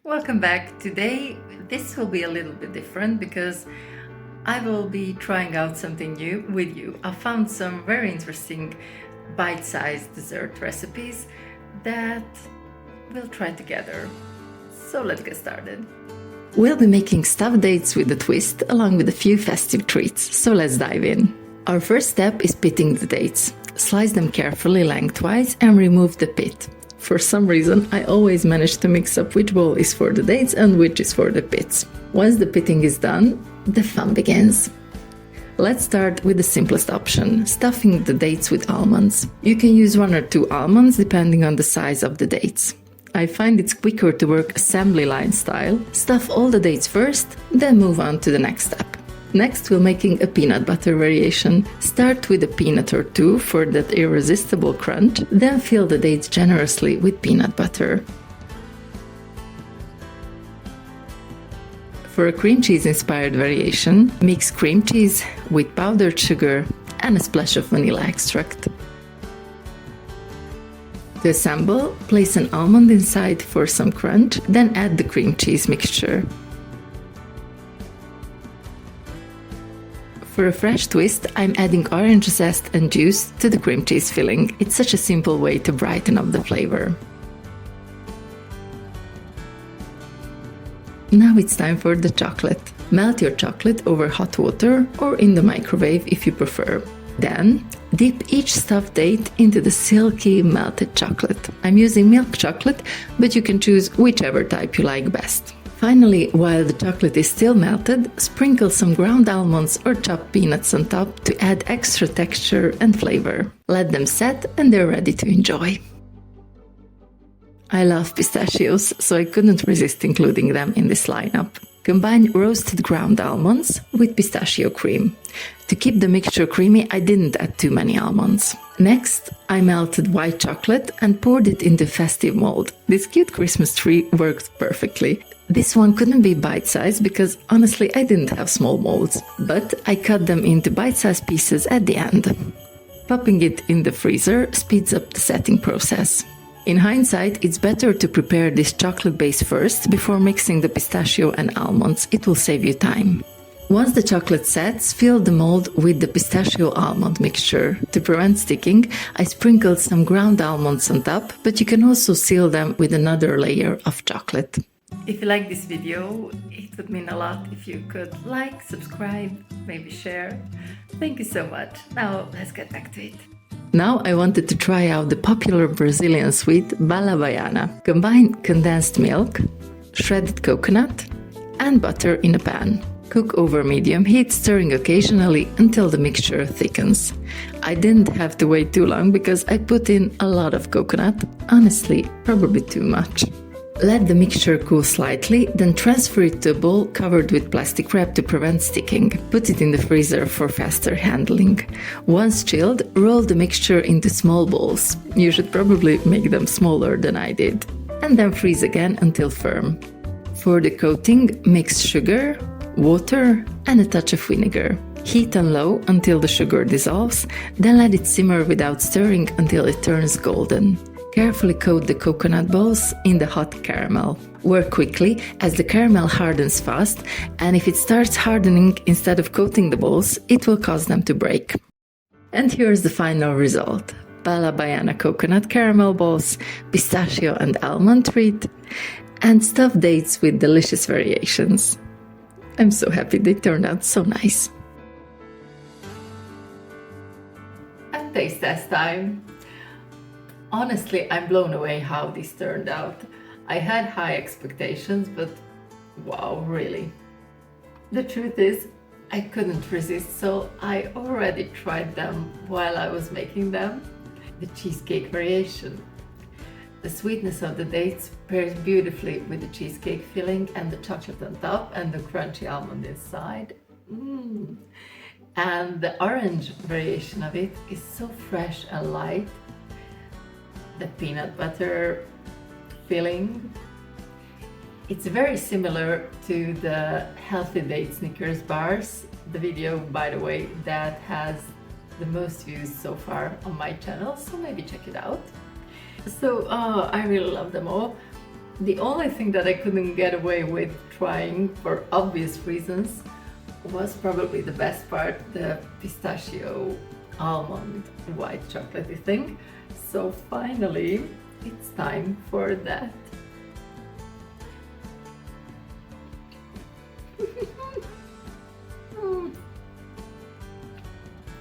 Welcome back. Today, this will be a little bit different because I will be trying out something new with you. I found some very interesting bite-sized dessert recipes that we'll try together. So let's get started. We'll be making stuffed dates with a twist along with a few festive treats, so let's dive in. Our first step is pitting the dates. Slice them carefully lengthwise and remove the pit. For some reason, I always manage to mix up which bowl is for the dates and which is for the pits. Once the pitting is done, the fun begins. Let's start with the simplest option, stuffing the dates with almonds. You can use 1 or 2 almonds depending on the size of the dates. I find it's quicker to work assembly line style. Stuff all the dates first, then move on to the next step. Next, we're making a peanut butter variation. Start with a peanut or 2 for that irresistible crunch, then fill the dates generously with peanut butter. For a cream cheese inspired variation, mix cream cheese with powdered sugar and a splash of vanilla extract. To assemble, place an almond inside for some crunch, then add the cream cheese mixture. For a fresh twist, I'm adding orange zest and juice to the cream cheese filling. It's such a simple way to brighten up the flavor. Now it's time for the chocolate. Melt your chocolate over hot water or in the microwave if you prefer. Then, dip each stuffed date into the silky melted chocolate. I'm using milk chocolate, but you can choose whichever type you like best. Finally, while the chocolate is still melted, sprinkle some ground almonds or chopped peanuts on top to add extra texture and flavor. Let them set and they're ready to enjoy. I love pistachios, so I couldn't resist including them in this lineup. Combine roasted ground almonds with pistachio cream. To keep the mixture creamy, I didn't add too many almonds. Next, I melted white chocolate and poured it into Festive mold. This cute Christmas tree worked perfectly. This one couldn't be bite-sized because honestly I didn't have small molds, but I cut them into bite-sized pieces at the end. Popping it in the freezer speeds up the setting process. In hindsight, it's better to prepare this chocolate base first before mixing the pistachio and almonds. It will save you time. Once the chocolate sets, fill the mold with the pistachio almond mixture. To prevent sticking, I sprinkled some ground almonds on top, but you can also seal them with another layer of chocolate. If you like this video, it would mean a lot if you could like, subscribe, maybe share. Thank you so much. Now let's get back to it. Now I wanted to try out the popular Brazilian sweet Bala Baiana. Combine condensed milk, shredded coconut, and butter in a pan. Cook over medium heat, stirring occasionally until the mixture thickens. I didn't have to wait too long because I put in a lot of coconut. Honestly, probably too much. Let the mixture cool slightly, then transfer it to a bowl covered with plastic wrap to prevent sticking. Put it in the freezer for faster handling. Once chilled, roll the mixture into small balls. You should probably make them smaller than I did. And then freeze again until firm. For the coating, mix sugar, water, and a touch of vinegar. Heat on low until the sugar dissolves, then let it simmer without stirring until it turns golden. Carefully coat the coconut balls in the hot caramel. Work quickly as the caramel hardens fast, and if it starts hardening instead of coating the balls, it will cause them to break. And here's the final result. Bala Baiana coconut caramel balls, pistachio and almond treat, and stuffed dates with delicious variations. I'm so happy they turned out so nice. And taste test time. Honestly, I'm blown away how this turned out. I had high expectations, but wow, really. The truth is, I couldn't resist, so I already tried them while I was making them. The cheesecake variation. The sweetness of the dates pairs beautifully with the cheesecake filling and the chocolate on top and the crunchy almond inside. And the orange variation of it is so fresh and light. The peanut butter filling. It's very similar to the Healthy Date Snickers bars, the video, by the way, that has the most views so far on my channel, so maybe check it out. So I really love them all. The only thing that I couldn't get away with trying for obvious reasons was probably the best part, the pistachio almond white chocolatey thing. So finally, it's time for that.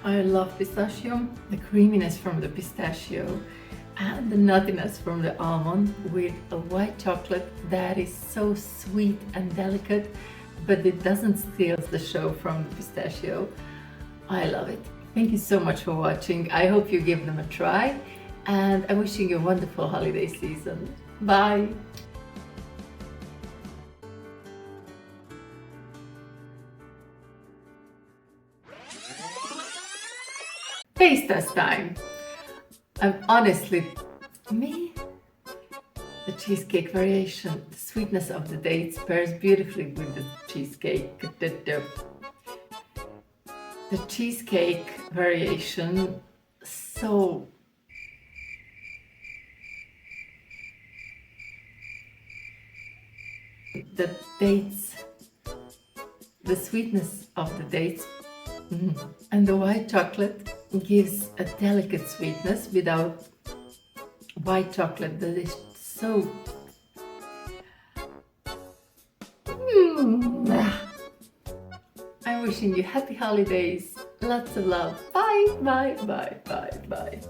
I love pistachio, the creaminess from the pistachio and the nuttiness from the almond with a white chocolate that is so sweet and delicate, but it doesn't steal the show from the pistachio. I love it. Thank you so much for watching. I hope you give them a try, and I'm wishing you a wonderful holiday season. Bye! Taste test time! Honestly, me, the cheesecake variation, the sweetness of the dates pairs beautifully with the cheesecake. The cheesecake variation, so the dates, the sweetness of the dates, and the white chocolate gives a delicate sweetness without white chocolate that is so I'm wishing you happy holidays, lots of love. Bye, bye, bye, bye, bye.